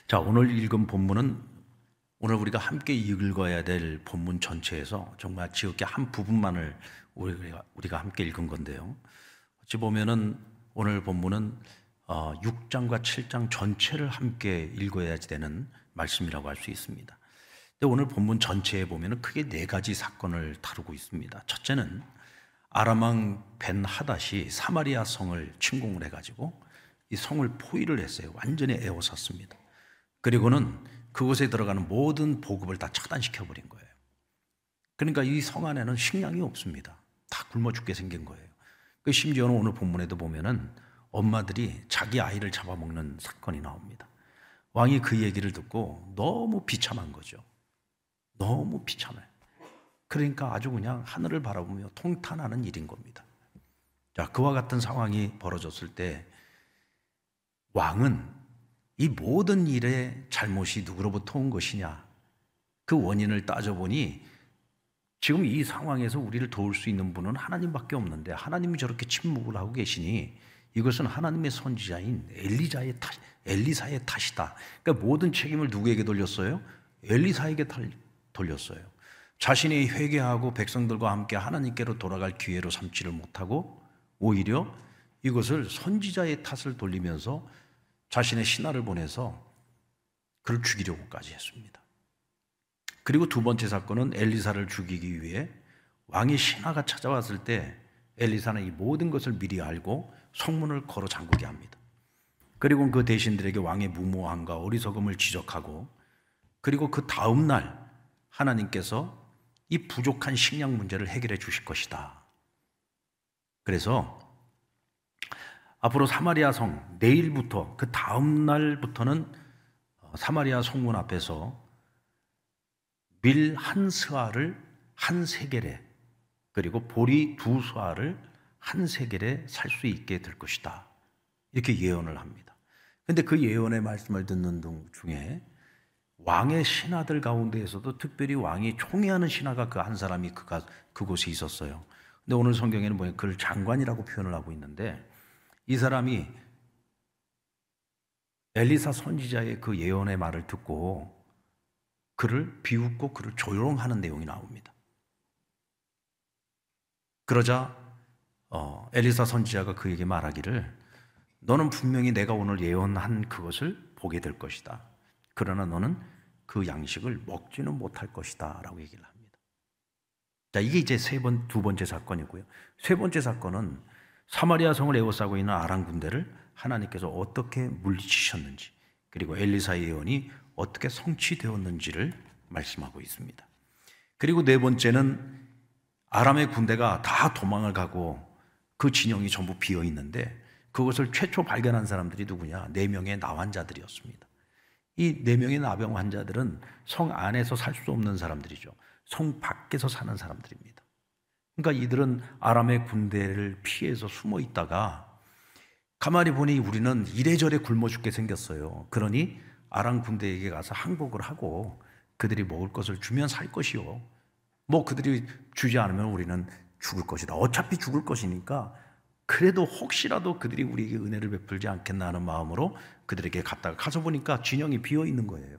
자, 오늘 읽은 본문은 오늘 우리가 함께 읽어야 될 본문 전체에서 정말 지극히 한 부분만을 우리가 함께 읽은 건데요. 어찌 보면은 오늘 본문은 6장과 7장 전체를 함께 읽어야 되는 말씀이라고 할 수 있습니다. 근데 오늘 본문 전체에 보면은 크게 네 가지 사건을 다루고 있습니다. 첫째는 아람 왕 벤 하닷이 사마리아 성을 침공을 해가지고 이 성을 포위를 했어요. 완전히 에워쌌습니다. 그리고는 그곳에 들어가는 모든 보급을 다 차단시켜 버린 거예요. 그러니까 이 성 안에는 식량이 없습니다. 다 굶어 죽게 생긴 거예요. 그 심지어는 오늘 본문에도 보면은 엄마들이 자기 아이를 잡아먹는 사건이 나옵니다. 왕이 그 얘기를 듣고 너무 비참한 거죠. 너무 비참해. 그러니까 아주 그냥 하늘을 바라보며 통탄하는 일인 겁니다. 자, 그와 같은 상황이 벌어졌을 때 왕은 이 모든 일의 잘못이 누구로부터 온 것이냐, 그 원인을 따져보니 지금 이 상황에서 우리를 도울 수 있는 분은 하나님밖에 없는데 하나님이 저렇게 침묵을 하고 계시니 이것은 하나님의 선지자인 엘리사의 탓이다. 그러니까 모든 책임을 누구에게 돌렸어요? 엘리사에게 돌렸어요. 자신이 회개하고 백성들과 함께 하나님께로 돌아갈 기회로 삼지를 못하고 오히려 이것을 선지자의 탓을 돌리면서 자신의 신하를 보내서 그를 죽이려고까지 했습니다. 그리고 두 번째 사건은 엘리사를 죽이기 위해 왕의 신하가 찾아왔을 때 엘리사는 이 모든 것을 미리 알고 성문을 걸어 잠그게 합니다. 그리고 그 대신들에게 왕의 무모함과 어리석음을 지적하고, 그리고 그 다음 날 하나님께서 이 부족한 식량 문제를 해결해 주실 것이다. 그래서 앞으로 사마리아 성, 내일부터 그 다음 날부터는 사마리아 성문 앞에서 밀 한 스아를 한 세겔에, 그리고 보리 두 스아를 한 세겔에 살 수 있게 될 것이다. 이렇게 예언을 합니다. 그런데 그 예언의 말씀을 듣는 중에 왕의 신하들 가운데에서도 특별히 왕이 총애하는 신하가 그 한 사람이 그곳에 있었어요. 근데 오늘 성경에는 보면 그를 장관이라고 표현을 하고 있는데, 이 사람이 엘리사 선지자의 그 예언의 말을 듣고 그를 비웃고 그를 조롱하는 내용이 나옵니다. 그러자 엘리사 선지자가 그에게 말하기를, 너는 분명히 내가 오늘 예언한 그것을 보게 될 것이다. 그러나 너는 그 양식을 먹지는 못할 것이다 라고 얘기를 합니다. 자, 이게 이제 두 번째 사건이고요. 세 번째 사건은 사마리아 성을 에워싸고 있는 아람 군대를 하나님께서 어떻게 물리치셨는지, 그리고 엘리사의 예언이 어떻게 성취되었는지를 말씀하고 있습니다. 그리고 네 번째는 아람의 군대가 다 도망을 가고 그 진영이 전부 비어 있는데 그것을 최초 발견한 사람들이 누구냐? 4명의 나환자들이었습니다. 이 4명의 나병 환자들은 성 안에서 살 수 없는 사람들이죠. 성 밖에서 사는 사람들입니다. 그러니까 이들은 아람의 군대를 피해서 숨어 있다가 가만히 보니 우리는 이래저래 굶어 죽게 생겼어요. 그러니 아람 군대에게 가서 항복을 하고 그들이 먹을 것을 주면 살 것이요, 뭐 그들이 주지 않으면 우리는 죽을 것이다. 어차피 죽을 것이니까 그래도 혹시라도 그들이 우리에게 은혜를 베풀지 않겠나 하는 마음으로 그들에게 갔다가 가서 보니까 진영이 비어 있는 거예요.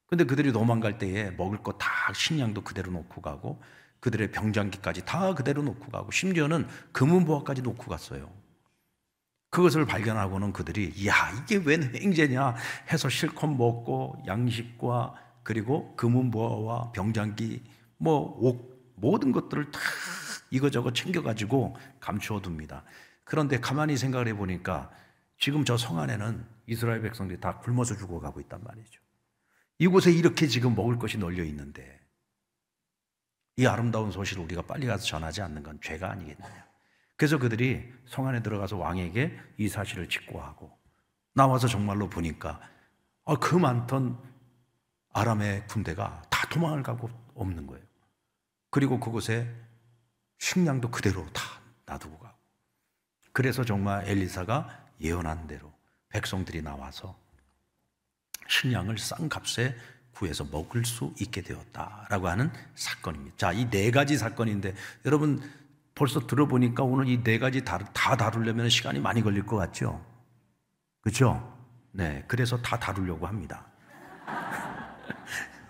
근데 그들이 도망갈 때에 먹을 거 다 식량도 그대로 놓고 가고 그들의 병장기까지 다 그대로 놓고 가고 심지어는 금은보화까지 놓고 갔어요. 그것을 발견하고는 그들이 야, 이게 웬 행제냐 해서 실컷 먹고 양식과 그리고 금은보화와 병장기 뭐 옥, 모든 것들을 다 이거저거 챙겨가지고 감추어 둡니다. 그런데 가만히 생각을 해보니까 지금 저 성 안에는 이스라엘 백성들이 다 굶어서 죽어가고 있단 말이죠. 이곳에 이렇게 지금 먹을 것이 널려 있는데 이 아름다운 소식을 우리가 빨리 가서 전하지 않는 건 죄가 아니겠느냐. 그래서 그들이 성 안에 들어가서 왕에게 이 사실을 직고하고 나와서 정말로 보니까 그 많던 아람의 군대가 다 도망을 가고 없는 거예요. 그리고 그곳에 식량도 그대로 다 놔두고 가고. 그래서 정말 엘리사가 예언한 대로 백성들이 나와서 식량을 싼 값에 구해서 먹을 수 있게 되었다라고 하는 사건입니다. 자, 이 네 가지 사건인데 여러분 벌써 들어보니까 오늘 이 네 가지 다 다루려면 시간이 많이 걸릴 것 같죠? 그렇죠? 네, 그래서 다 다루려고 합니다.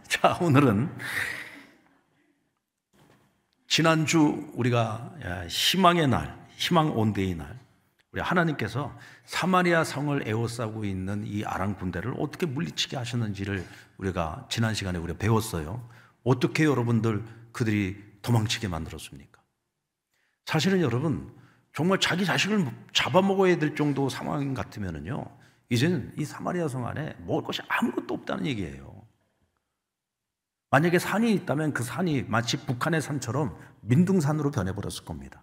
자, 오늘은 지난주 우리가 희망의 날, 희망 온데이 날, 우리 하나님께서 사마리아 성을 에워싸고 있는 이 아람 군대를 어떻게 물리치게 하셨는지를 우리가 지난 시간에 우리가 배웠어요. 어떻게 여러분들 그들이 도망치게 만들었습니까? 사실은 여러분, 정말 자기 자식을 잡아먹어야 될 정도 상황 같으면은요, 이제는 이 사마리아 성 안에 먹을 것이 아무것도 없다는 얘기예요. 만약에 산이 있다면 그 산이 마치 북한의 산처럼 민둥산으로 변해버렸을 겁니다.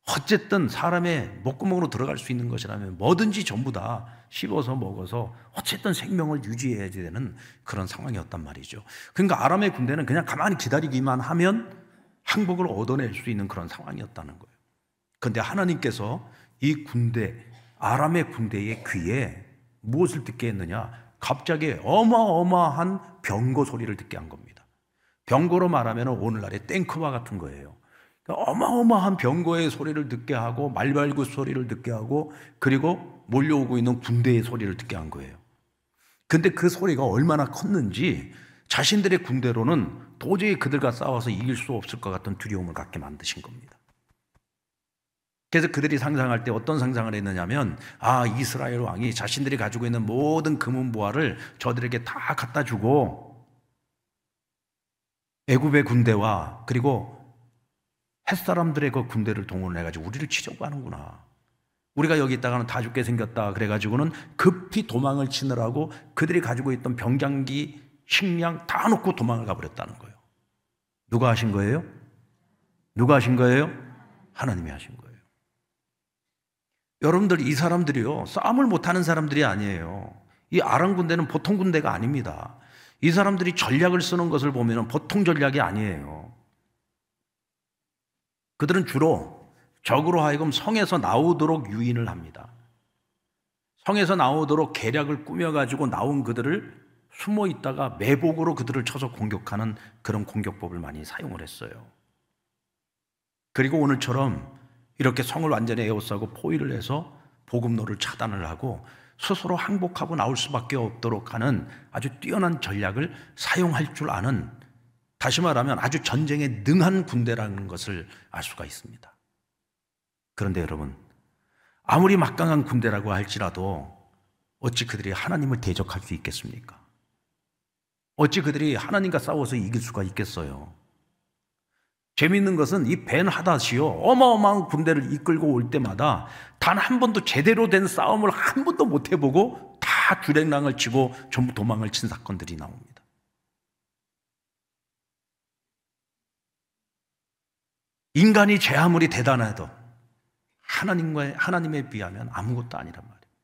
어쨌든 사람의 목구멍으로 들어갈 수 있는 것이라면 뭐든지 전부 다 씹어서 먹어서 어쨌든 생명을 유지해야 되는 그런 상황이었단 말이죠. 그러니까 아람의 군대는 그냥 가만히 기다리기만 하면 항복을 얻어낼 수 있는 그런 상황이었다는 거예요. 그런데 하나님께서 이 군대, 아람의 군대의 귀에 무엇을 듣게 했느냐? 갑자기 어마어마한 병거 소리를 듣게 한 겁니다. 병거로 말하면 오늘날의 탱크와 같은 거예요. 그러니까 어마어마한 병거의 소리를 듣게 하고 말발굽 소리를 듣게 하고 그리고 몰려오고 있는 군대의 소리를 듣게 한 거예요. 근데 그 소리가 얼마나 컸는지 자신들의 군대로는 도저히 그들과 싸워서 이길 수 없을 것 같은 두려움을 갖게 만드신 겁니다. 그래서 그들이 상상할 때 어떤 상상을 했느냐면, 이스라엘 왕이 자신들이 가지고 있는 모든 금은보화를 저들에게 다 갖다 주고 애굽의 군대와 그리고 햇사람들의 그 군대를 동원해가지고 우리를 치려고 하는구나. 우리가 여기 있다가는 다 죽게 생겼다. 그래가지고는 급히 도망을 치느라고 그들이 가지고 있던 병장기, 식량 다 놓고 도망을 가버렸다는 거예요. 누가 하신 거예요? 누가 하신 거예요? 하나님이 하신 거예요. 여러분들, 이 사람들이요, 싸움을 못하는 사람들이 아니에요. 이 아람 군대는 보통 군대가 아닙니다. 이 사람들이 전략을 쓰는 것을 보면 보통 전략이 아니에요. 그들은 주로 적으로 하여금 성에서 나오도록 유인을 합니다. 성에서 나오도록 계략을 꾸며가지고 나온 그들을 숨어 있다가 매복으로 그들을 쳐서 공격하는 그런 공격법을 많이 사용을 했어요. 그리고 오늘처럼 이렇게 성을 완전히 에워싸고 포위를 해서 보급로를 차단을 하고 스스로 항복하고 나올 수밖에 없도록 하는 아주 뛰어난 전략을 사용할 줄 아는, 다시 말하면 아주 전쟁에 능한 군대라는 것을 알 수가 있습니다. 그런데 여러분, 아무리 막강한 군대라고 할지라도 어찌 그들이 하나님을 대적할 수 있겠습니까? 어찌 그들이 하나님과 싸워서 이길 수가 있겠어요? 재미있는 것은 이 벤하닷이요, 어마어마한 군대를 이끌고 올 때마다 단 한 번도 제대로 된 싸움을 한 번도 못 해보고 다 주랭랑을 치고 전부 도망을 친 사건들이 나옵니다. 인간이 제 아무리 대단해도 하나님에 비하면 아무것도 아니란 말이에요.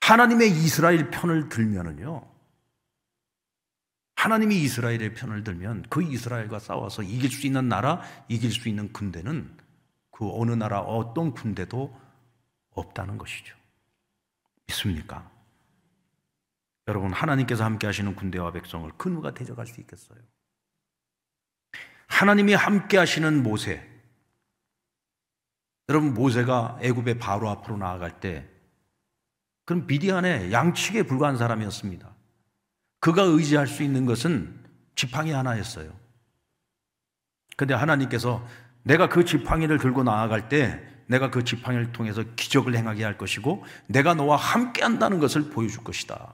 하나님의 이스라엘 편을 들면은요, 하나님이 이스라엘의 편을 들면 그 이스라엘과 싸워서 이길 수 있는 나라, 이길 수 있는 군대는 그 어느 나라 어떤 군대도 없다는 것이죠. 믿습니까? 여러분, 하나님께서 함께 하시는 군대와 백성을 그 누가 대적할 수 있겠어요? 하나님이 함께 하시는 모세, 여러분, 모세가 애굽의 바로 앞으로 나아갈 때 그럼 미디안의 양측에 불과한 사람이었습니다. 그가 의지할 수 있는 것은 지팡이 하나였어요. 그런데 하나님께서 내가 그 지팡이를 들고 나아갈 때 내가 그 지팡이를 통해서 기적을 행하게 할 것이고 내가 너와 함께 한다는 것을 보여줄 것이다.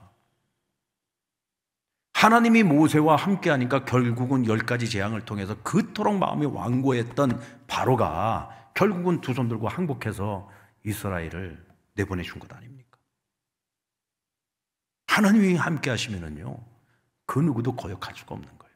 하나님이 모세와 함께 하니까 결국은 10가지 재앙을 통해서 그토록 마음이 완고했던 바로가 결국은 두 손 들고 항복해서 이스라엘을 내보내준 것 아닙니까? 하나님이 함께 하시면은요, 그 누구도 거역할 수가 없는 거예요.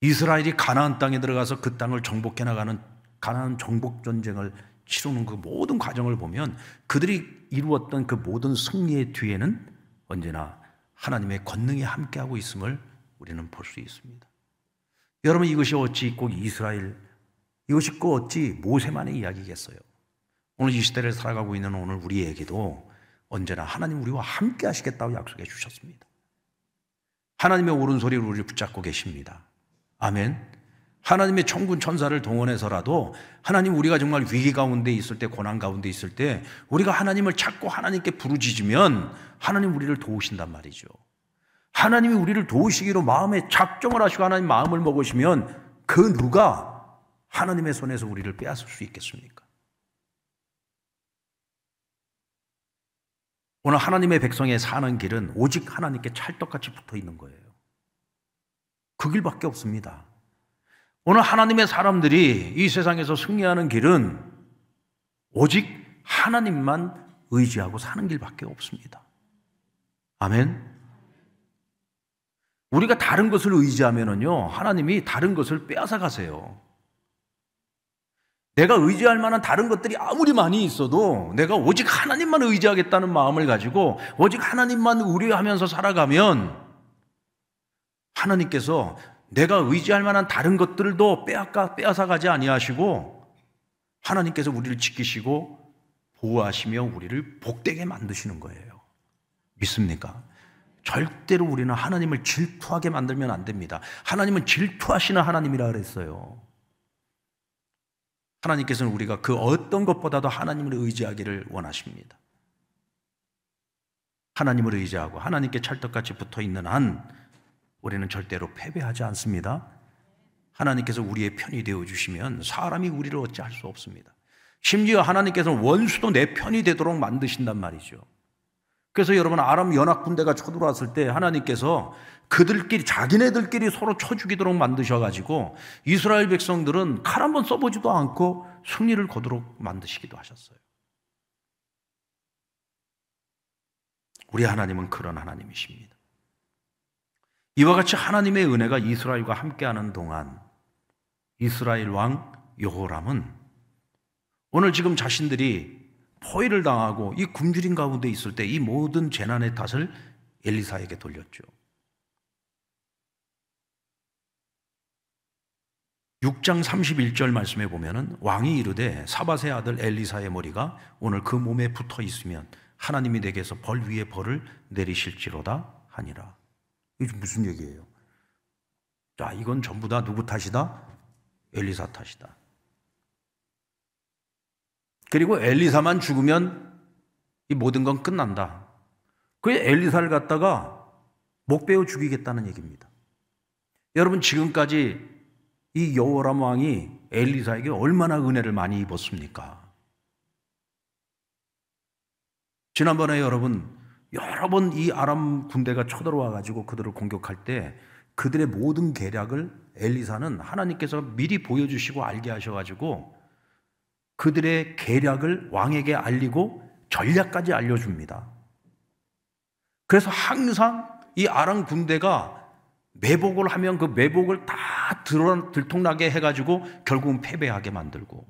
이스라엘이 가나안 땅에 들어가서 그 땅을 정복해 나가는 가나안 정복 전쟁을 치르는 그 모든 과정을 보면 그들이 이루었던 그 모든 승리의 뒤에는 언제나 하나님의 권능이 함께하고 있음을 우리는 볼 수 있습니다. 여러분, 이것이 어찌 꼭 이스라엘, 이것이 꼭 어찌 모세만의 이야기겠어요? 오늘 이 시대를 살아가고 있는 오늘 우리에게도 언제나 하나님 우리와 함께 하시겠다고 약속해 주셨습니다. 하나님의 오른손이 우리를 붙잡고 계십니다. 아멘. 하나님의 천군 천사를 동원해서라도 하나님, 우리가 정말 위기 가운데 있을 때, 고난 가운데 있을 때 우리가 하나님을 찾고 하나님께 부르짖으면 하나님 우리를 도우신단 말이죠. 하나님이 우리를 도우시기로 마음에 작정을 하시고 하나님 마음을 먹으시면 그 누가 하나님의 손에서 우리를 빼앗을 수 있겠습니까? 오늘 하나님의 백성의 사는 길은 오직 하나님께 찰떡같이 붙어 있는 거예요. 그 길밖에 없습니다. 오늘 하나님의 사람들이 이 세상에서 승리하는 길은 오직 하나님만 의지하고 사는 길밖에 없습니다. 아멘. 우리가 다른 것을 의지하면은요, 하나님이 다른 것을 빼앗아 가세요. 내가 의지할 만한 다른 것들이 아무리 많이 있어도 내가 오직 하나님만 의지하겠다는 마음을 가지고 오직 하나님만 의뢰하면서 살아가면 하나님께서 내가 의지할 만한 다른 것들도 빼앗아 가지 아니하시고 하나님께서 우리를 지키시고 보호하시며 우리를 복되게 만드시는 거예요. 믿습니까? 절대로 우리는 하나님을 질투하게 만들면 안 됩니다. 하나님은 질투하시는 하나님이라 그랬어요. 하나님께서는 우리가 그 어떤 것보다도 하나님을 의지하기를 원하십니다. 하나님을 의지하고 하나님께 찰떡같이 붙어있는 한 우리는 절대로 패배하지 않습니다. 하나님께서 우리의 편이 되어주시면 사람이 우리를 어찌할 수 없습니다. 심지어 하나님께서는 원수도 내 편이 되도록 만드신단 말이죠. 그래서 여러분, 아람 연합 군대가 쳐들어왔을 때 하나님께서 그들끼리, 자기네들끼리 서로 쳐 죽이도록 만드셔가지고 이스라엘 백성들은 칼 한번 써보지도 않고 승리를 거두도록 만드시기도 하셨어요. 우리 하나님은 그런 하나님이십니다. 이와 같이 하나님의 은혜가 이스라엘과 함께하는 동안 이스라엘 왕 여호람은 오늘 지금 자신들이 포위를 당하고 이 굶주린 가운데 있을 때 이 모든 재난의 탓을 엘리사에게 돌렸죠. 6장 31절 말씀에 보면은 왕이 이르되 사밧의 아들 엘리사의 머리가 오늘 그 몸에 붙어 있으면 하나님이 내게서 벌 위에 벌을 내리실지로다 하니라. 이게 무슨 얘기예요? 자, 이건 전부 다 누구 탓이다? 엘리사 탓이다. 그리고 엘리사만 죽으면 이 모든 건 끝난다. 그 엘리사를 갖다가 목 베어 죽이겠다는 얘기입니다. 여러분, 지금까지 이 여호람 왕이 엘리사에게 얼마나 은혜를 많이 입었습니까? 지난번에 여러분, 여러 번 이 아람 군대가 쳐들어와 가지고 그들을 공격할 때 그들의 모든 계략을 엘리사는 하나님께서 미리 보여주시고 알게 하셔가지고 그들의 계략을 왕에게 알리고 전략까지 알려줍니다. 그래서 항상 이 아람 군대가 매복을 하면 그 매복을 다 들통나게 해가지고 결국은 패배하게 만들고,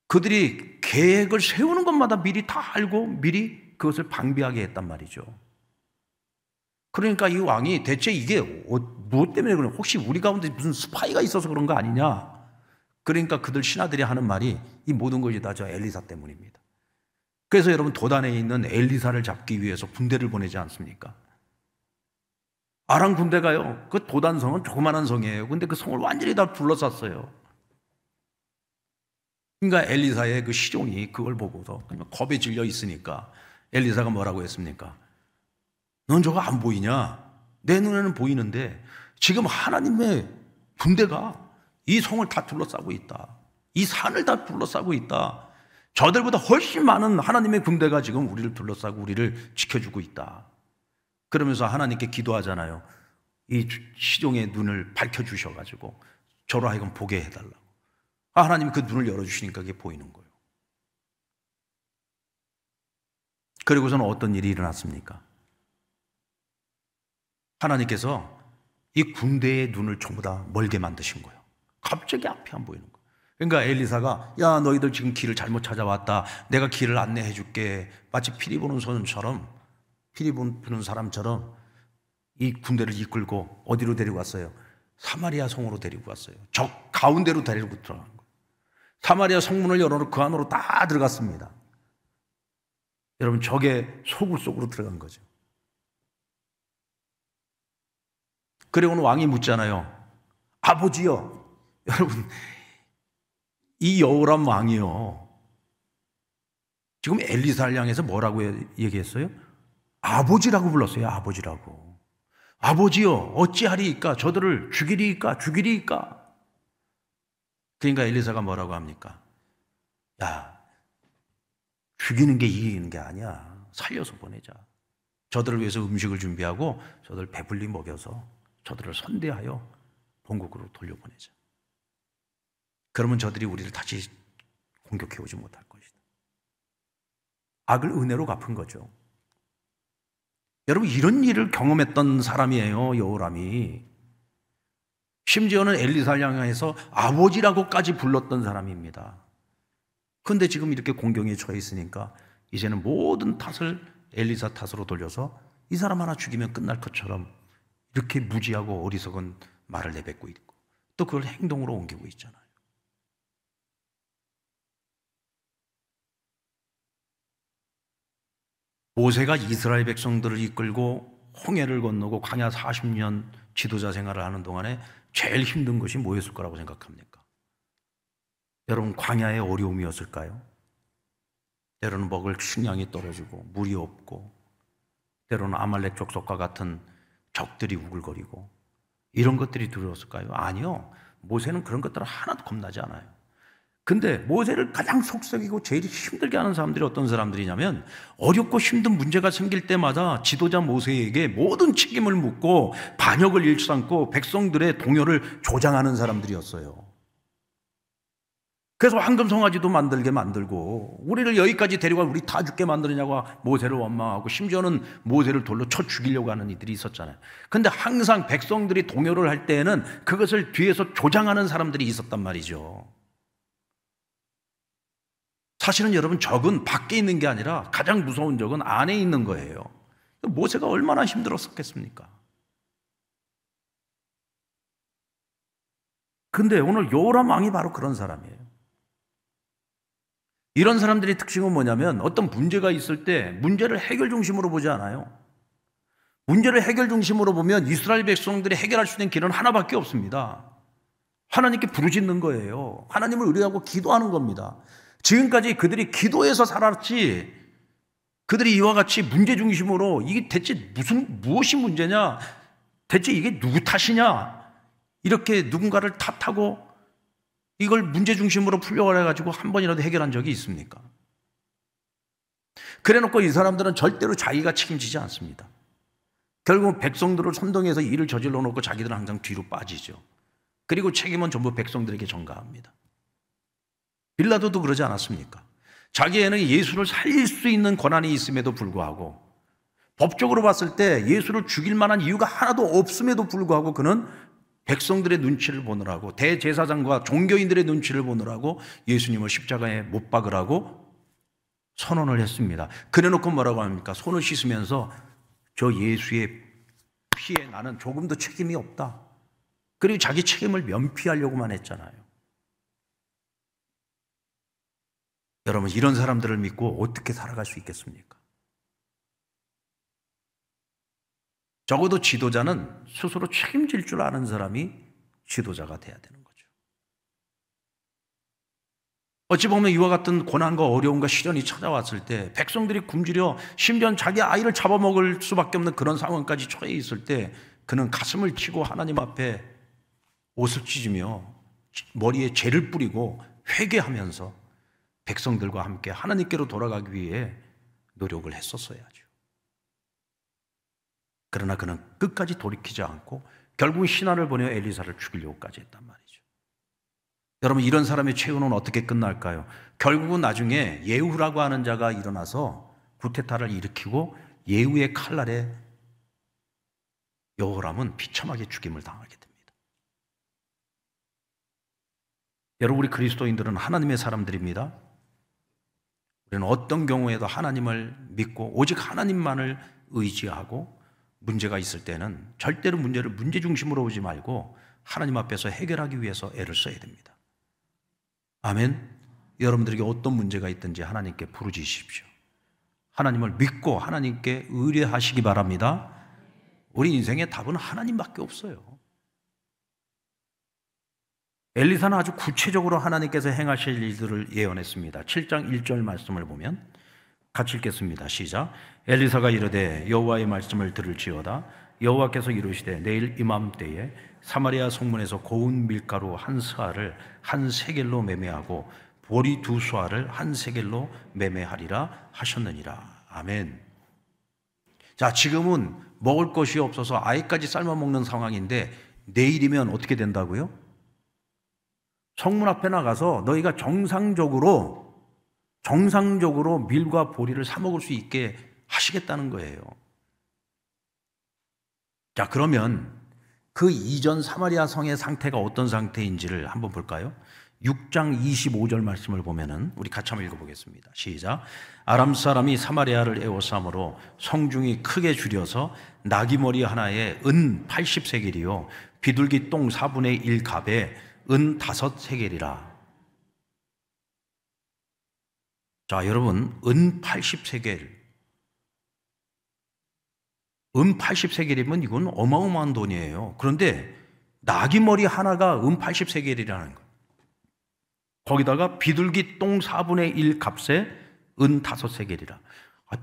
그들이 계획을 세우는 것마다 미리 다 알고 미리 그것을 방비하게 했단 말이죠. 그러니까 이 왕이 대체 이게 무엇 때문에 그런, 혹시 우리 가운데 무슨 스파이가 있어서 그런 거 아니냐? 그러니까 그들 신하들이 하는 말이 이 모든 것이 다 저 엘리사 때문입니다. 그래서 여러분, 도단에 있는 엘리사를 잡기 위해서 군대를 보내지 않습니까? 아람 군대가요, 그 도단성은 조그마한 성이에요. 근데 그 성을 완전히 다 둘러쌌어요. 그러니까 엘리사의 그 시종이 그걸 보고서 그냥 겁에 질려 있으니까 엘리사가 뭐라고 했습니까? 넌 저거 안 보이냐? 내 눈에는 보이는데 지금 하나님의 군대가 이 성을 다 둘러싸고 있다. 이 산을 다 둘러싸고 있다. 저들보다 훨씬 많은 하나님의 군대가 지금 우리를 둘러싸고 우리를 지켜주고 있다. 그러면서 하나님께 기도하잖아요. 이 시종의 눈을 밝혀주셔가지고 저로 하여금 보게 해달라고. 하나님이 그 눈을 열어주시니까 그게 보이는 거예요. 그리고서는 어떤 일이 일어났습니까? 하나님께서 이 군대의 눈을 전부 다 멀게 만드신 거예요. 갑자기 앞이 안 보이는 거예요. 그러니까 엘리사가, 야, 너희들 지금 길을 잘못 찾아왔다. 내가 길을 안내해 줄게. 마치 피리 부는 손처럼, 피리 부는 사람처럼 이 군대를 이끌고 어디로 데리고 왔어요? 사마리아 성으로 데리고 왔어요. 저 가운데로 데리고 들어간 거예요. 사마리아 성문을 열어놓고 그 안으로 다 들어갔습니다. 여러분, 적의 소굴 속으로 들어간 거죠. 그리고는 왕이 묻잖아요. 아버지요. 여러분, 이 여호람 왕이요, 지금 엘리사를 향해서 뭐라고 얘기했어요? 아버지라고 불렀어요. 아버지라고. 아버지요, 어찌하리이까? 저들을 죽이리이까? 죽이리이까? 그러니까 엘리사가 뭐라고 합니까? 야, 죽이는 게 이기는 게 아니야. 살려서 보내자. 저들을 위해서 음식을 준비하고 저들 배불리 먹여서 저들을 선대하여 본국으로 돌려보내자. 그러면 저들이 우리를 다시 공격해 오지 못할 것이다. 악을 은혜로 갚은 거죠. 여러분, 이런 일을 경험했던 사람이에요, 여호람이. 심지어는 엘리사를 향해서 아버지라고까지 불렀던 사람입니다. 그런데 지금 이렇게 공경에 처해 있으니까 이제는 모든 탓을 엘리사 탓으로 돌려서 이 사람 하나 죽이면 끝날 것처럼 이렇게 무지하고 어리석은 말을 내뱉고 있고, 또 그걸 행동으로 옮기고 있잖아요. 모세가 이스라엘 백성들을 이끌고 홍해를 건너고 광야 40년 지도자 생활을 하는 동안에 제일 힘든 것이 뭐였을 거라고 생각합니까? 여러분, 광야의 어려움이었을까요? 때로는 먹을 식량이 떨어지고 물이 없고, 때로는 아말렉 족속과 같은 적들이 우글거리고, 이런 것들이 두려웠을까요? 아니요. 모세는 그런 것들은 하나도 겁나지 않아요. 근데 모세를 가장 속썩이고 제일 힘들게 하는 사람들이 어떤 사람들이냐면, 어렵고 힘든 문제가 생길 때마다 지도자 모세에게 모든 책임을 묻고 반역을 일삼고 백성들의 동요를 조장하는 사람들이었어요. 그래서 황금 송아지도 만들게 만들고 우리를 여기까지 데려가 우리 다 죽게 만드느냐고 모세를 원망하고, 심지어는 모세를 돌로 쳐 죽이려고 하는 이들이 있었잖아요. 근데 항상 백성들이 동요를 할 때에는 그것을 뒤에서 조장하는 사람들이 있었단 말이죠. 사실은 여러분, 적은 밖에 있는 게 아니라 가장 무서운 적은 안에 있는 거예요. 모세가 얼마나 힘들었었겠습니까? 근데 오늘 요람 왕이 바로 그런 사람이에요. 이런 사람들의 특징은 뭐냐면, 어떤 문제가 있을 때 문제를 해결 중심으로 보지 않아요. 문제를 해결 중심으로 보면 이스라엘 백성들이 해결할 수 있는 길은 하나밖에 없습니다. 하나님께 부르짖는 거예요. 하나님을 의뢰하고 기도하는 겁니다. 지금까지 그들이 기도해서 살았지, 그들이 이와 같이 문제 중심으로 이게 대체 무엇이 문제냐, 대체 이게 누구 탓이냐, 이렇게 누군가를 탓하고 이걸 문제 중심으로 풀려고 해가지고 한 번이라도 해결한 적이 있습니까? 그래놓고 이 사람들은 절대로 자기가 책임지지 않습니다. 결국 백성들을 선동해서 일을 저질러 놓고 자기들은 항상 뒤로 빠지죠. 그리고 책임은 전부 백성들에게 전가합니다. 빌라도도 그러지 않았습니까? 자기에는 예수를 살릴 수 있는 권한이 있음에도 불구하고, 법적으로 봤을 때 예수를 죽일 만한 이유가 하나도 없음에도 불구하고 그는 백성들의 눈치를 보느라고, 대제사장과 종교인들의 눈치를 보느라고 예수님을 십자가에 못 박으라고 선언을 했습니다. 그래놓고 뭐라고 합니까? 손을 씻으면서 저 예수의 피에 나는 조금도 책임이 없다. 그리고 자기 책임을 면피하려고만 했잖아요. 여러분, 이런 사람들을 믿고 어떻게 살아갈 수 있겠습니까? 적어도 지도자는 스스로 책임질 줄 아는 사람이 지도자가 돼야 되는 거죠. 어찌 보면 이와 같은 고난과 어려움과 시련이 찾아왔을 때 백성들이 굶주려 심지어 자기 아이를 잡아먹을 수밖에 없는 그런 상황까지 처해 있을 때, 그는 가슴을 치고 하나님 앞에 옷을 찢으며 머리에 죄를 뿌리고 회개하면서 백성들과 함께 하나님께로 돌아가기 위해 노력을 했었어야죠. 그러나 그는 끝까지 돌이키지 않고 결국 신하를 보내어 엘리사를 죽이려고까지 했단 말이죠. 여러분, 이런 사람의 최후는 어떻게 끝날까요? 결국은 나중에 예후라고 하는 자가 일어나서 구테타를 일으키고 예후의 칼날에 여호람은 비참하게 죽임을 당하게 됩니다. 여러분, 우리 그리스도인들은 하나님의 사람들입니다. 우리는 어떤 경우에도 하나님을 믿고 오직 하나님만을 의지하고, 문제가 있을 때는 절대로 문제를 문제 중심으로 보지 말고 하나님 앞에서 해결하기 위해서 애를 써야 됩니다. 아멘. 여러분들에게 어떤 문제가 있든지 하나님께 부르짖으십시오. 하나님을 믿고 하나님께 의뢰하시기 바랍니다. 우리 인생의 답은 하나님밖에 없어요. 엘리사는 아주 구체적으로 하나님께서 행하실 일들을 예언했습니다. 7장 1절 말씀을 보면 같이 읽겠습니다. 시작. 엘리사가 이르되 여호와의 말씀을 들을지어다. 여호와께서 이르시되 내일 이맘때에 사마리아 성문에서 고운 밀가루 한 스아를 한 세겔로 매매하고 보리 두 수아를 한 세겔로 매매하리라 하셨느니라. 아멘. 자, 지금은 먹을 것이 없어서 아예까지 삶아 먹는 상황인데 내일이면 어떻게 된다고요? 성문 앞에 나가서 너희가 정상적으로 밀과 보리를 사 먹을 수 있게 하시겠다는 거예요. 자, 그러면 그 이전 사마리아 성의 상태가 어떤 상태인지를 한번 볼까요? 6장 25절 말씀을 보면은 우리 같이 한번 읽어보겠습니다. 시작. 아람 사람이 사마리아를 에워싸므로 성중이 크게 줄여서 나귀머리 하나에 은 80세겔이요 비둘기 똥 4분의 1 갑에 은 5세겔이라. 자, 여러분, 은 80세겔. 은 80세겔이면 이건 어마어마한 돈이에요. 그런데 나귀머리 하나가 은 80세겔이라는 거예요. 거기다가 비둘기 똥 4분의 1 값에 은 5세겔이라.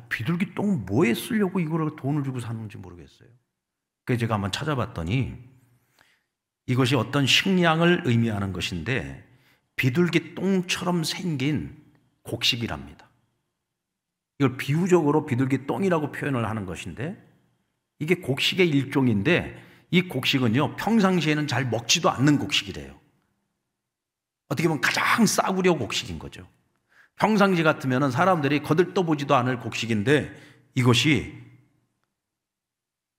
비둘기 똥 뭐에 쓰려고 이거를 돈을 주고 사는지 모르겠어요. 그래서 제가 한번 찾아봤더니 이것이 어떤 식량을 의미하는 것인데 비둘기 똥처럼 생긴 곡식이랍니다. 이걸 비유적으로 비둘기 똥이라고 표현을 하는 것인데 이게 곡식의 일종인데 이 곡식은요 평상시에는 잘 먹지도 않는 곡식이래요. 어떻게 보면 가장 싸구려 곡식인 거죠. 평상시 같으면 사람들이 거들떠보지도 않을 곡식인데 이것이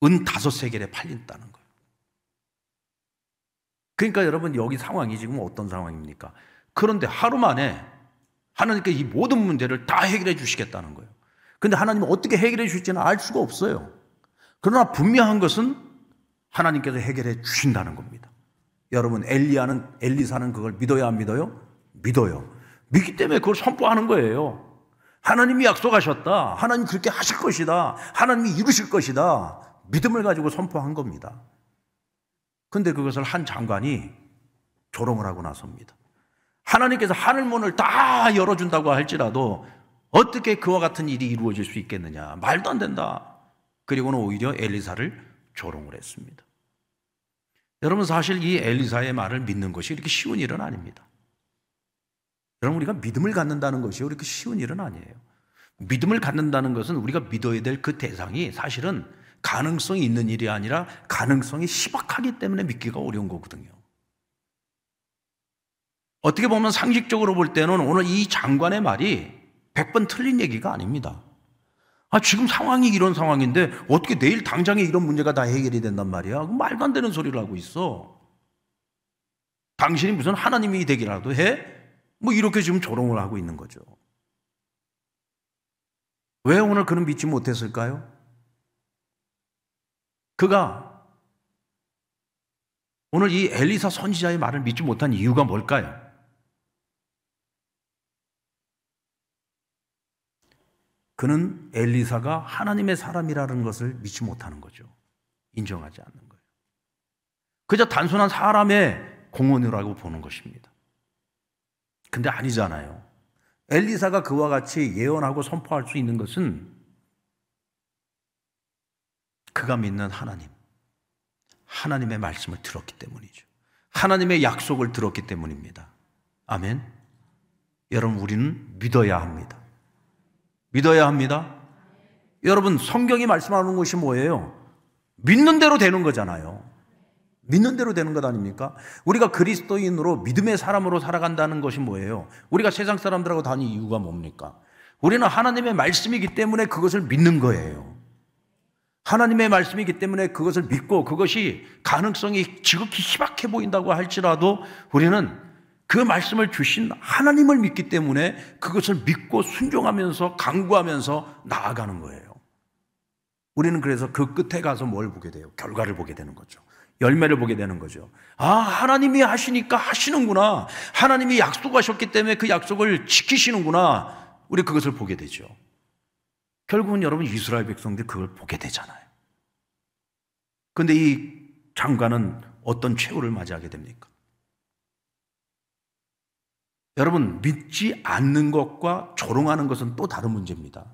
은 5세겔에 팔린다는 거예요. 그러니까 여러분 여기 상황이 지금 어떤 상황입니까? 그런데 하루 만에 하나님께서 이 모든 문제를 다 해결해 주시겠다는 거예요. 그런데 하나님은 어떻게 해결해 주실지는 알 수가 없어요. 그러나 분명한 것은 하나님께서 해결해 주신다는 겁니다. 여러분 엘리사는 그걸 믿어야 안 믿어요? 믿어요. 믿기 때문에 그걸 선포하는 거예요. 하나님이 약속하셨다. 하나님 그렇게 하실 것이다. 하나님이 이루실 것이다. 믿음을 가지고 선포한 겁니다. 그런데 그것을 한 장관이 조롱을 하고 나섭니다. 하나님께서 하늘문을 다 열어준다고 할지라도 어떻게 그와 같은 일이 이루어질 수 있겠느냐. 말도 안 된다. 그리고는 오히려 엘리사를 조롱을 했습니다. 여러분 사실 이 엘리사의 말을 믿는 것이 이렇게 쉬운 일은 아닙니다. 여러분 우리가 믿음을 갖는다는 것이 이렇게 쉬운 일은 아니에요. 믿음을 갖는다는 것은 우리가 믿어야 될 그 대상이 사실은 가능성이 있는 일이 아니라 가능성이 희박하기 때문에 믿기가 어려운 거거든요. 어떻게 보면 상식적으로 볼 때는 오늘 이 장관의 말이 100번 틀린 얘기가 아닙니다. 지금 상황이 이런 상황인데 어떻게 내일 당장에 이런 문제가 다 해결이 된단 말이야? 말도 안 되는 소리를 하고 있어. 당신이 무슨 하나님이 되기라도 해? 뭐 이렇게 지금 조롱을 하고 있는 거죠. 왜 오늘 그는 믿지 못했을까요? 그가 오늘 이 엘리사 선지자의 말을 믿지 못한 이유가 뭘까요? 그는 엘리사가 하나님의 사람이라는 것을 믿지 못하는 거죠. 인정하지 않는 거예요. 그저 단순한 사람의 공언이라고 보는 것입니다. 근데 아니잖아요. 엘리사가 그와 같이 예언하고 선포할 수 있는 것은 그가 믿는 하나님의 말씀을 들었기 때문이죠. 하나님의 약속을 들었기 때문입니다. 아멘. 여러분 우리는 믿어야 합니다. 믿어야 합니다. 여러분 성경이 말씀하는 것이 뭐예요? 믿는 대로 되는 거잖아요. 믿는 대로 되는 것 아닙니까? 우리가 그리스도인으로 믿음의 사람으로 살아간다는 것이 뭐예요? 우리가 세상 사람들하고 다른 이유가 뭡니까? 우리는 하나님의 말씀이기 때문에 그것을 믿는 거예요. 하나님의 말씀이기 때문에 그것을 믿고 그것이 가능성이 지극히 희박해 보인다고 할지라도 우리는 그 말씀을 주신 하나님을 믿기 때문에 그것을 믿고 순종하면서 강구하면서 나아가는 거예요. 우리는 그래서 그 끝에 가서 뭘 보게 돼요? 결과를 보게 되는 거죠. 열매를 보게 되는 거죠. 하나님이 하시니까 하시는구나. 하나님이 약속하셨기 때문에 그 약속을 지키시는구나. 우리 그것을 보게 되죠. 결국은 여러분 이스라엘 백성들이 그걸 보게 되잖아요. 그런데 이 장관은 어떤 최후를 맞이하게 됩니까? 여러분, 믿지 않는 것과 조롱하는 것은 또 다른 문제입니다.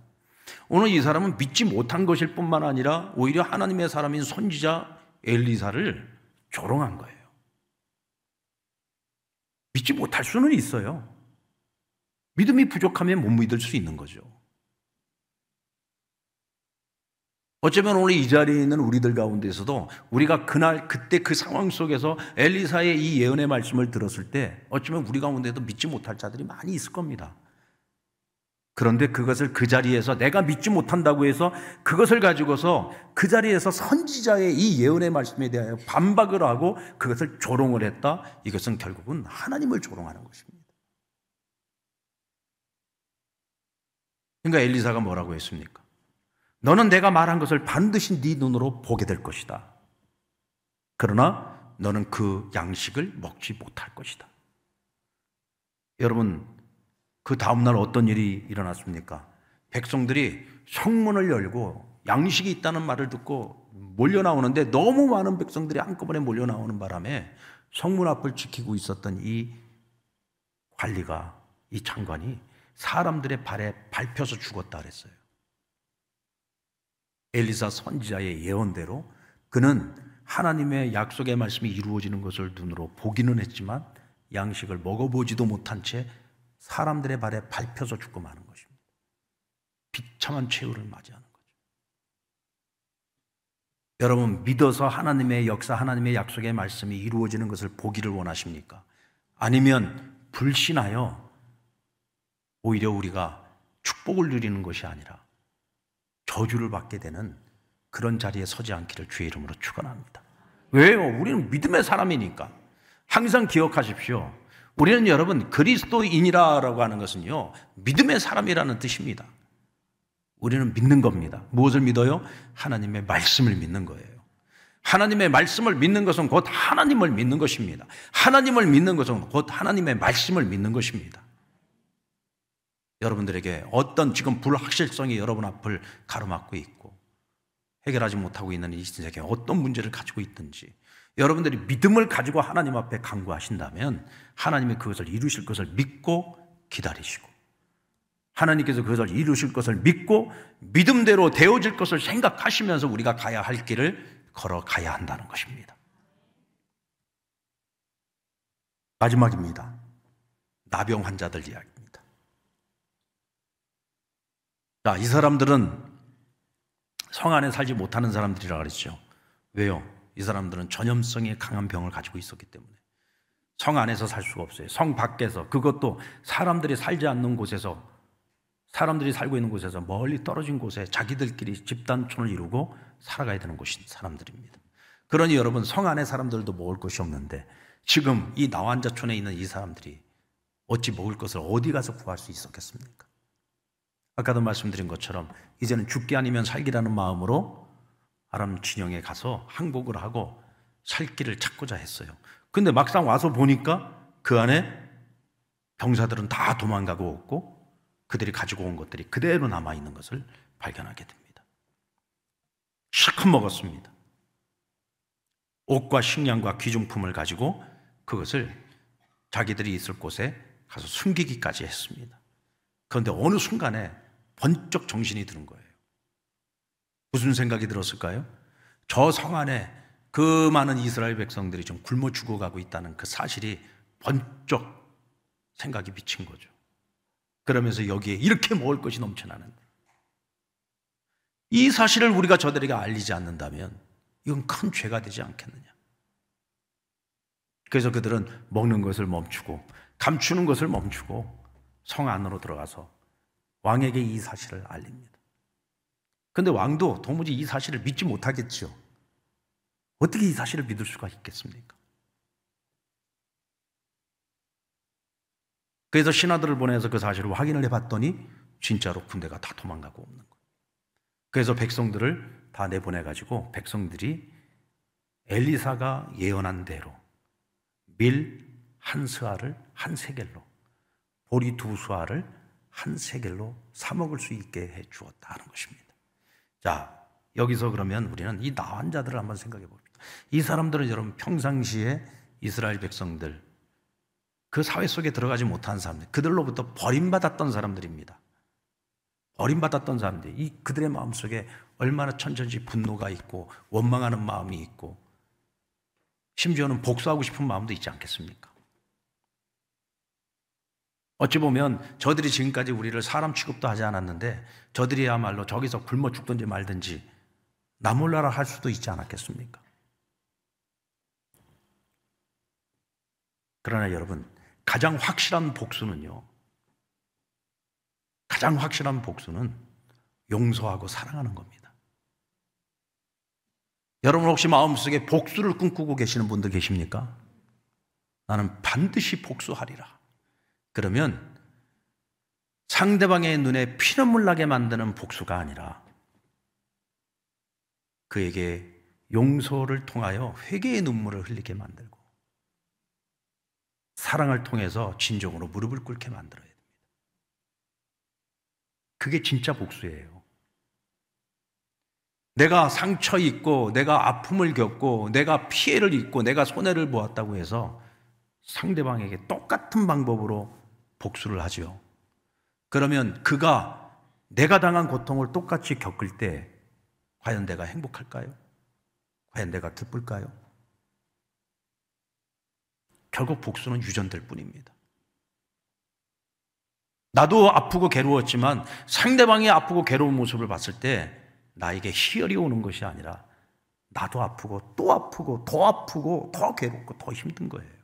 오늘 이 사람은 믿지 못한 것일 뿐만 아니라 오히려 하나님의 사람인 선지자 엘리사를 조롱한 거예요. 믿지 못할 수는 있어요. 믿음이 부족하면 못 믿을 수 있는 거죠. 어쩌면 오늘 이 자리에 있는 우리들 가운데서도 우리가 그날 그때 그 상황 속에서 엘리사의 이 예언의 말씀을 들었을 때 어쩌면 우리 가운데도 믿지 못할 자들이 많이 있을 겁니다. 그런데 그것을 그 자리에서 내가 믿지 못한다고 해서 그것을 가지고서 그 자리에서 선지자의 이 예언의 말씀에 대하여 반박을 하고 그것을 조롱을 했다. 이것은 결국은 하나님을 조롱하는 것입니다. 그러니까 엘리사가 뭐라고 했습니까? 너는 내가 말한 것을 반드시 네 눈으로 보게 될 것이다. 그러나 너는 그 양식을 먹지 못할 것이다. 여러분, 그 다음날 어떤 일이 일어났습니까? 백성들이 성문을 열고 양식이 있다는 말을 듣고 몰려 나오는데 너무 많은 백성들이 한꺼번에 몰려 나오는 바람에 성문 앞을 지키고 있었던 이 관리가, 이 장관이 사람들의 발에 밟혀서 죽었다 그랬어요. 엘리사 선지자의 예언대로 그는 하나님의 약속의 말씀이 이루어지는 것을 눈으로 보기는 했지만 양식을 먹어보지도 못한 채 사람들의 발에 밟혀서 죽고 마는 것입니다. 비참한 최후를 맞이하는 거죠. 여러분, 믿어서 하나님의 역사, 하나님의 약속의 말씀이 이루어지는 것을 보기를 원하십니까? 아니면 불신하여 오히려 우리가 축복을 누리는 것이 아니라 저주를 받게 되는 그런 자리에 서지 않기를 주의 이름으로 축원합니다. 왜요? 우리는 믿음의 사람이니까. 항상 기억하십시오. 우리는 여러분 그리스도인이라고 하는 것은요, 믿음의 사람이라는 뜻입니다. 우리는 믿는 겁니다. 무엇을 믿어요? 하나님의 말씀을 믿는 거예요. 하나님의 말씀을 믿는 것은 곧 하나님을 믿는 것입니다. 하나님을 믿는 것은 곧 하나님의 말씀을 믿는 것입니다. 여러분들에게 어떤 지금 불확실성이 여러분 앞을 가로막고 있고 해결하지 못하고 있는 이 세상에 어떤 문제를 가지고 있든지 여러분들이 믿음을 가지고 하나님 앞에 간구하신다면 하나님이 그것을 이루실 것을 믿고 기다리시고 하나님께서 그것을 이루실 것을 믿고 믿음대로 되어질 것을 생각하시면서 우리가 가야 할 길을 걸어가야 한다는 것입니다. 마지막입니다. 나병 환자들 이야기입니다. 자, 이 사람들은 성 안에 살지 못하는 사람들이라 그랬죠. 왜요? 이 사람들은 전염성이 강한 병을 가지고 있었기 때문에 성 안에서 살 수가 없어요. 성 밖에서, 그것도 사람들이 살지 않는 곳에서, 사람들이 살고 있는 곳에서 멀리 떨어진 곳에 자기들끼리 집단촌을 이루고 살아가야 되는 곳인 사람들입니다. 그러니 여러분, 성 안에 사람들도 먹을 것이 없는데 지금 이 나환자촌에 있는 이 사람들이 어찌 먹을 것을 어디 가서 구할 수 있었겠습니까? 아까도 말씀드린 것처럼 이제는 죽기 아니면 살기라는 마음으로 아람 진영에 가서 항복을 하고 살 길을 찾고자 했어요. 근데 막상 와서 보니까 그 안에 병사들은 다 도망가고 없고 그들이 가지고 온 것들이 그대로 남아있는 것을 발견하게 됩니다. 실컷 먹었습니다. 옷과 식량과 귀중품을 가지고 그것을 자기들이 있을 곳에 가서 숨기기까지 했습니다. 그런데 어느 순간에 번쩍 정신이 드는 거예요. 무슨 생각이 들었을까요? 저 성 안에 그 많은 이스라엘 백성들이 좀 굶어 죽어가고 있다는 그 사실이 번쩍 생각이 비친 거죠. 그러면서 여기에 이렇게 먹을 것이 넘쳐나는데 이 사실을 우리가 저들에게 알리지 않는다면 이건 큰 죄가 되지 않겠느냐. 그래서 그들은 먹는 것을 멈추고 감추는 것을 멈추고 성 안으로 들어가서 왕에게 이 사실을 알립니다. 그런데 왕도 도무지 이 사실을 믿지 못하겠죠. 어떻게 이 사실을 믿을 수가 있겠습니까? 그래서 신하들을 보내서 그 사실을 확인을 해봤더니 진짜로 군대가 다 도망가고 없는 거예요. 그래서 백성들을 다 내보내가지고 백성들이 엘리사가 예언한 대로 밀 한 스아를 한 세겔로, 보리 두 수아를 한 세겔로 사 먹을 수 있게 해 주었다는 것입니다. 자, 여기서 그러면 우리는 이 나환 자들을 한번 생각해 봅니다. 이 사람들은 여러분 평상시에 이스라엘 백성들 그 사회 속에 들어가지 못한 사람들, 그들로부터 버림받았던 사람들입니다. 버림받았던 사람들이 그들의 마음속에 얼마나 천천히 분노가 있고 원망하는 마음이 있고 심지어는 복수하고 싶은 마음도 있지 않겠습니까? 어찌 보면 저들이 지금까지 우리를 사람 취급도 하지 않았는데 저들이야말로 저기서 굶어 죽든지 말든지 나 몰라라 할 수도 있지 않았겠습니까? 그러나 여러분, 가장 확실한 복수는 용서하고 사랑하는 겁니다. 여러분 혹시 마음속에 복수를 꿈꾸고 계시는 분들 계십니까? 나는 반드시 복수하리라. 그러면 상대방의 눈에 피눈물 나게 만드는 복수가 아니라 그에게 용서를 통하여 회개의 눈물을 흘리게 만들고 사랑을 통해서 진정으로 무릎을 꿇게 만들어야 됩니다. 그게 진짜 복수예요. 내가 상처 입고 내가 아픔을 겪고 내가 피해를 입고 내가 손해를 보았다고 해서 상대방에게 똑같은 방법으로 복수를 하죠. 그러면 그가 내가 당한 고통을 똑같이 겪을 때 과연 내가 행복할까요? 과연 내가 기쁠까요? 결국 복수는 유전될 뿐입니다. 나도 아프고 괴로웠지만 상대방이 아프고 괴로운 모습을 봤을 때 나에게 희열이 오는 것이 아니라 나도 아프고 또 아프고 더 아프고 더 괴롭고 더 힘든 거예요.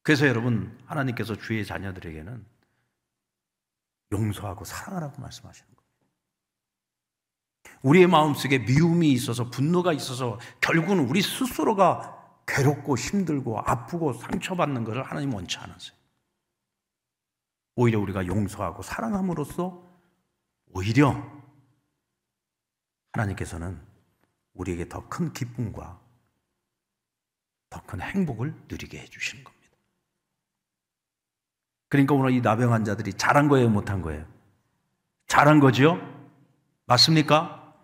그래서 여러분, 하나님께서 주의 자녀들에게는 용서하고 사랑하라고 말씀하시는 거예요. 우리의 마음속에 미움이 있어서 분노가 있어서 결국은 우리 스스로가 괴롭고 힘들고 아프고 상처받는 것을 하나님 원치 않으세요. 오히려 우리가 용서하고 사랑함으로써 오히려 하나님께서는 우리에게 더 큰 기쁨과 더 큰 행복을 누리게 해주시는 겁니다. 그러니까 오늘 이 나병 환자들이 잘한 거예요, 못한 거예요? 잘한 거죠? 맞습니까?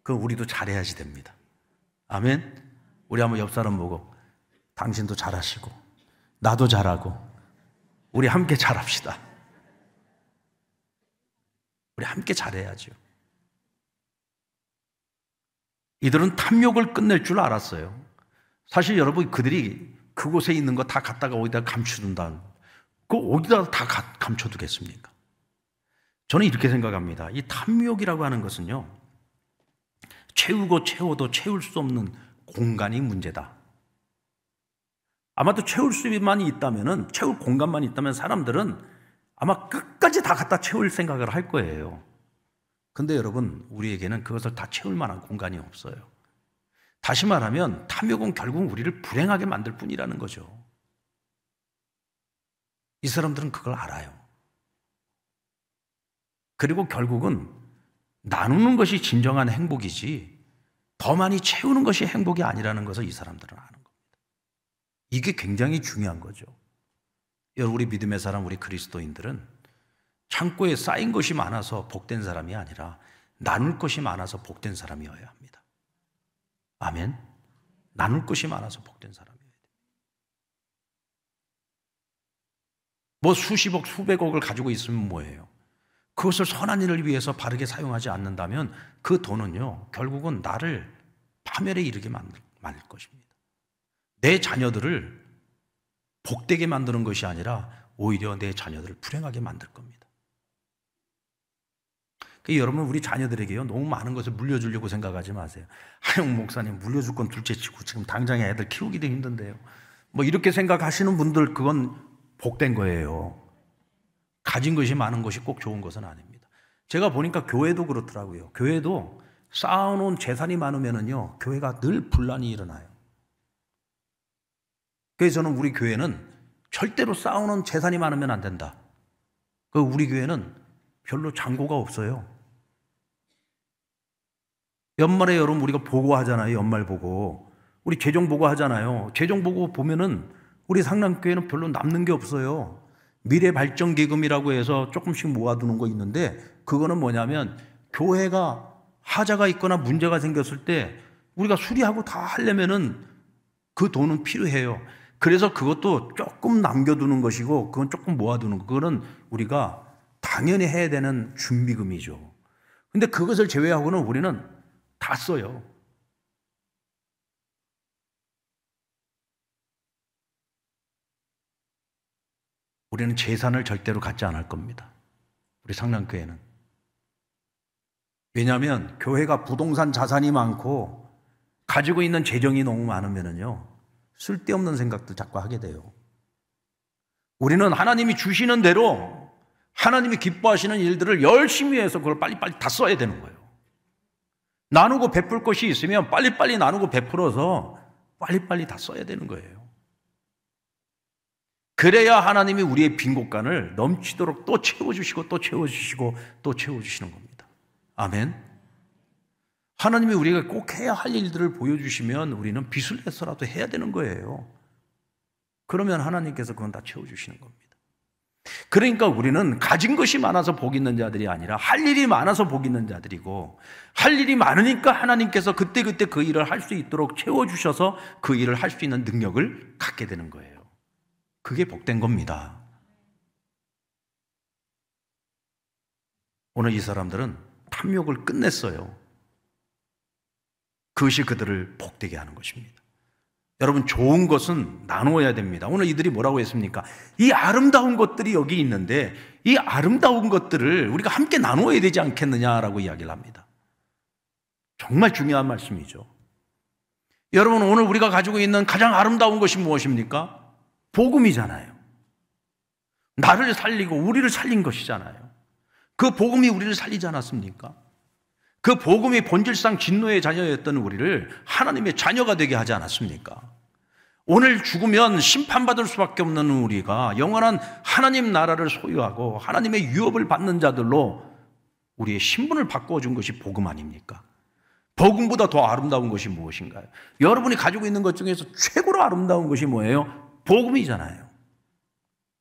그럼 우리도 잘해야지 됩니다. 아멘? 우리 한번 옆 사람 보고 당신도 잘하시고 나도 잘하고 우리 함께 잘합시다. 우리 함께 잘해야죠. 이들은 탐욕을 끝낼 줄 알았어요. 사실 여러분, 그들이 그곳에 있는 거 다 갖다가 어디다 감춰둔다. 그거 어디다 다 감춰두겠습니까? 저는 이렇게 생각합니다. 이 탐욕이라고 하는 것은요, 채우고 채워도 채울 수 없는 공간이 문제다. 아마도 채울 수만 있다면은, 채울 공간만 있다면 사람들은 아마 끝까지 다 갖다 채울 생각을 할 거예요. 근데 여러분, 우리에게는 그것을 다 채울 만한 공간이 없어요. 다시 말하면 탐욕은 결국 우리를 불행하게 만들 뿐이라는 거죠. 이 사람들은 그걸 알아요. 그리고 결국은 나누는 것이 진정한 행복이지 더 많이 채우는 것이 행복이 아니라는 것을 이 사람들은 아는 겁니다. 이게 굉장히 중요한 거죠. 여러분, 우리 믿음의 사람, 우리 그리스도인들은 창고에 쌓인 것이 많아서 복된 사람이 아니라 나눌 것이 많아서 복된 사람이어야 합니다. 아멘? 나눌 것이 많아서 복된 사람이어야 돼요. 뭐 수십억, 수백억을 가지고 있으면 뭐예요? 그것을 선한 일을 위해서 바르게 사용하지 않는다면 그 돈은요, 결국은 나를 파멸에 이르게 만들 것입니다. 내 자녀들을 복되게 만드는 것이 아니라 오히려 내 자녀들을 불행하게 만들 겁니다. 그러니까 여러분, 우리 자녀들에게요, 너무 많은 것을 물려주려고 생각하지 마세요. 하영 목사님, 물려줄 건 둘째치고 지금 당장에 애들 키우기도 힘든데요. 뭐 이렇게 생각하시는 분들, 그건 복된 거예요. 가진 것이 많은 것이 꼭 좋은 것은 아닙니다. 제가 보니까 교회도 그렇더라고요. 교회도 쌓아놓은 재산이 많으면은요, 교회가 늘 분란이 일어나요. 그래서 저는 우리 교회는 절대로 쌓아놓은 재산이 많으면 안 된다. 우리 교회는 별로 잔고가 없어요. 연말에 여러분 우리가 보고하잖아요. 연말 보고. 우리 재정 보고 하잖아요. 재정 보고 보면은 우리 상남교회는 별로 남는 게 없어요. 미래발전기금이라고 해서 조금씩 모아두는 거 있는데, 그거는 뭐냐면 교회가 하자가 있거나 문제가 생겼을 때 우리가 수리하고 다 하려면은 그 돈은 필요해요. 그래서 그것도 조금 남겨두는 것이고 그건 조금 모아두는 거. 그거는 우리가 당연히 해야 되는 준비금이죠. 근데 그것을 제외하고는 우리는 다 써요. 우리는 재산을 절대로 갖지 않을 겁니다. 우리 상랑교회는. 왜냐하면 교회가 부동산 자산이 많고 가지고 있는 재정이 너무 많으면요, 쓸데없는 생각도 자꾸 하게 돼요. 우리는 하나님이 주시는 대로 하나님이 기뻐하시는 일들을 열심히 해서 그걸 빨리빨리 다 써야 되는 거예요. 나누고 베풀 것이 있으면 빨리빨리 나누고 베풀어서 빨리빨리 다 써야 되는 거예요. 그래야 하나님이 우리의 빈 곳간을 넘치도록 또 채워주시고 또 채워주시고 또 채워주시는 겁니다. 아멘. 하나님이 우리가 꼭 해야 할 일들을 보여주시면 우리는 빚을 내서라도 해야 되는 거예요. 그러면 하나님께서 그건 다 채워주시는 겁니다. 그러니까 우리는 가진 것이 많아서 복 있는 자들이 아니라 할 일이 많아서 복 있는 자들이고, 할 일이 많으니까 하나님께서 그때그때 그 일을 할 수 있도록 채워주셔서 그 일을 할 수 있는 능력을 갖게 되는 거예요. 그게 복된 겁니다. 오늘 이 사람들은 탐욕을 끝냈어요. 그것이 그들을 복되게 하는 것입니다. 여러분, 좋은 것은 나누어야 됩니다. 오늘 이들이 뭐라고 했습니까? 이 아름다운 것들이 여기 있는데 이 아름다운 것들을 우리가 함께 나누어야 되지 않겠느냐라고 이야기를 합니다. 정말 중요한 말씀이죠. 여러분, 오늘 우리가 가지고 있는 가장 아름다운 것이 무엇입니까? 복음이잖아요. 나를 살리고 우리를 살린 것이잖아요. 그 복음이 우리를 살리지 않았습니까? 그 복음이 본질상 진노의 자녀였던 우리를 하나님의 자녀가 되게 하지 않았습니까? 오늘 죽으면 심판받을 수밖에 없는 우리가 영원한 하나님 나라를 소유하고 하나님의 유업을 받는 자들로 우리의 신분을 바꿔준 것이 복음 아닙니까? 복음보다 더 아름다운 것이 무엇인가요? 여러분이 가지고 있는 것 중에서 최고로 아름다운 것이 뭐예요? 복음이잖아요.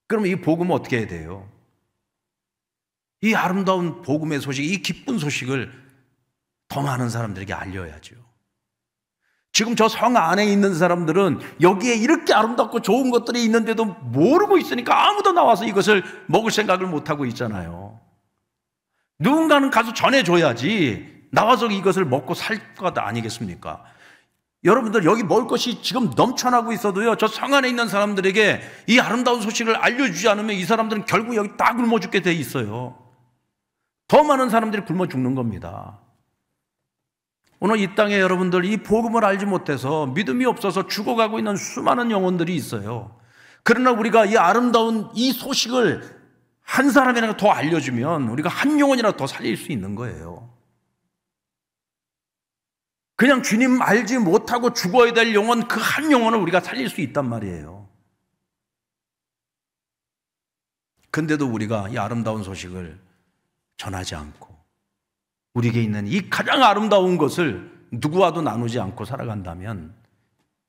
그러면 이 복음은 어떻게 해야 돼요? 이 아름다운 복음의 소식, 이 기쁜 소식을 더 많은 사람들에게 알려야죠. 지금 저 성 안에 있는 사람들은 여기에 이렇게 아름답고 좋은 것들이 있는데도 모르고 있으니까 아무도 나와서 이것을 먹을 생각을 못하고 있잖아요. 누군가는 가서 전해줘야지 나와서 이것을 먹고 살 것 아니겠습니까? 여러분들, 여기 먹을 것이 지금 넘쳐나고 있어도요, 저 성 안에 있는 사람들에게 이 아름다운 소식을 알려주지 않으면 이 사람들은 결국 여기 다 굶어 죽게 돼 있어요. 더 많은 사람들이 굶어 죽는 겁니다. 오늘 이 땅에 여러분들 이 복음을 알지 못해서 믿음이 없어서 죽어가고 있는 수많은 영혼들이 있어요. 그러나 우리가 이 아름다운 이 소식을 한 사람이라도 더 알려주면 우리가 한 영혼이라도 더 살릴 수 있는 거예요. 그냥 주님 알지 못하고 죽어야 될 영혼, 그 한 영혼을 우리가 살릴 수 있단 말이에요. 근데도 우리가 이 아름다운 소식을 전하지 않고 우리에게 있는 이 가장 아름다운 것을 누구와도 나누지 않고 살아간다면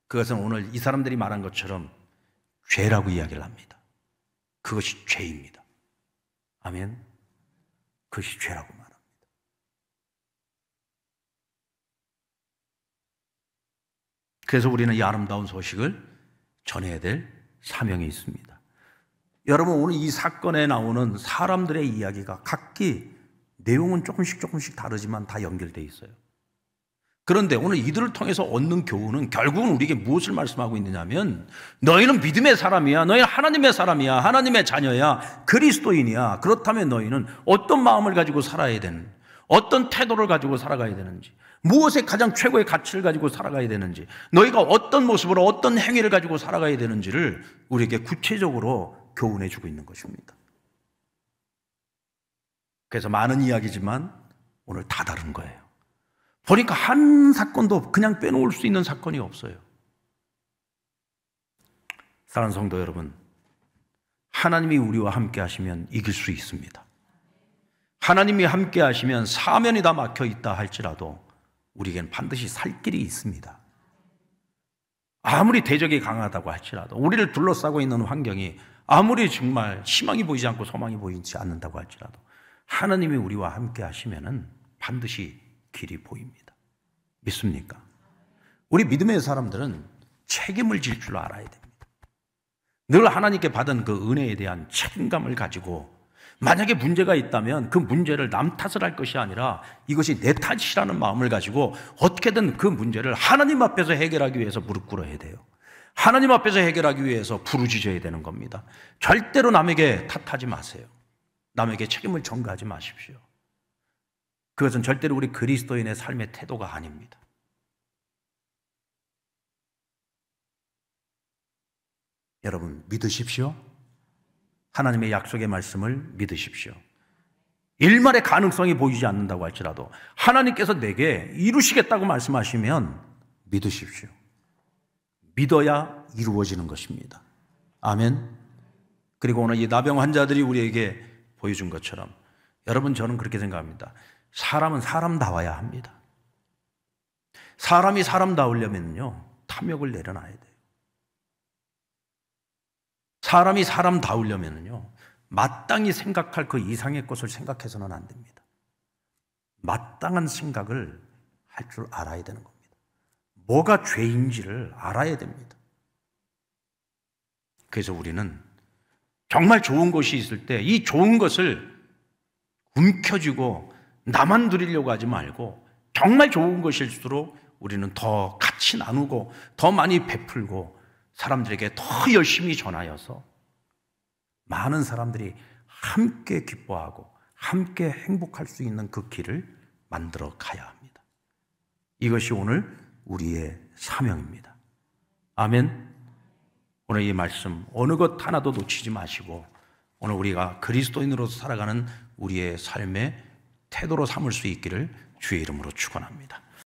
그것은 오늘 이 사람들이 말한 것처럼 죄라고 이야기를 합니다. 그것이 죄입니다. 아멘. 그것이 죄라고 말합니다. 그래서 우리는 이 아름다운 소식을 전해야 될 사명이 있습니다. 여러분, 오늘 이 사건에 나오는 사람들의 이야기가 각기 내용은 조금씩 다르지만 다 연결되어 있어요. 그런데 오늘 이들을 통해서 얻는 교훈은 결국은 우리에게 무엇을 말씀하고 있느냐면, 너희는 믿음의 사람이야, 너희는 하나님의 사람이야, 하나님의 자녀야, 그리스도인이야. 그렇다면 너희는 어떤 마음을 가지고 살아야 되는, 어떤 태도를 가지고 살아가야 되는지, 무엇에 가장 최고의 가치를 가지고 살아가야 되는지, 너희가 어떤 모습으로 어떤 행위를 가지고 살아가야 되는지를 우리에게 구체적으로 교훈해 주고 있는 것입니다. 그래서 많은 이야기지만 오늘 다 다른 거예요. 보니까 한 사건도 그냥 빼놓을 수 있는 사건이 없어요. 사랑하는 성도 여러분, 하나님이 우리와 함께 하시면 이길 수 있습니다. 하나님이 함께 하시면 사면이 다 막혀 있다 할지라도 우리에겐 반드시 살 길이 있습니다. 아무리 대적이 강하다고 할지라도, 우리를 둘러싸고 있는 환경이 아무리 정말 희망이 보이지 않고 소망이 보이지 않는다고 할지라도 하나님이 우리와 함께 하시면은 반드시 길이 보입니다. 믿습니까? 우리 믿음의 사람들은 책임을 질 줄 알아야 됩니다. 늘 하나님께 받은 그 은혜에 대한 책임감을 가지고 만약에 문제가 있다면 그 문제를 남 탓을 할 것이 아니라 이것이 내 탓이라는 마음을 가지고 어떻게든 그 문제를 하나님 앞에서 해결하기 위해서 무릎 꿇어야 돼요. 하나님 앞에서 해결하기 위해서 부르짖어야 되는 겁니다. 절대로 남에게 탓하지 마세요. 남에게 책임을 전가하지 마십시오. 그것은 절대로 우리 그리스도인의 삶의 태도가 아닙니다. 여러분 믿으십시오. 하나님의 약속의 말씀을 믿으십시오. 일말의 가능성이 보이지 않는다고 할지라도 하나님께서 내게 이루시겠다고 말씀하시면 믿으십시오. 믿어야 이루어지는 것입니다. 아멘. 그리고 오늘 이 나병 환자들이 우리에게 보여준 것처럼 여러분 저는 그렇게 생각합니다. 사람은 사람다워야 합니다. 사람이 사람다우려면요 탐욕을 내려놔야 돼요. 사람이 사람다우려면요 마땅히 생각할 그 이상의 것을 생각해서는 안 됩니다. 마땅한 생각을 할 줄 알아야 되는 겁니다. 뭐가 죄인지를 알아야 됩니다. 그래서 우리는 정말 좋은 것이 있을 때 이 좋은 것을 움켜쥐고 나만 누리려고 하지 말고 정말 좋은 것일수록 우리는 더 같이 나누고 더 많이 베풀고 사람들에게 더 열심히 전하여서 많은 사람들이 함께 기뻐하고 함께 행복할 수 있는 그 길을 만들어 가야 합니다. 이것이 오늘 우리의 사명입니다. 아멘. 오늘 이 말씀 어느 것 하나도 놓치지 마시고 오늘 우리가 그리스도인으로서 살아가는 우리의 삶의 태도로 삼을 수 있기를 주의 이름으로 축원합니다.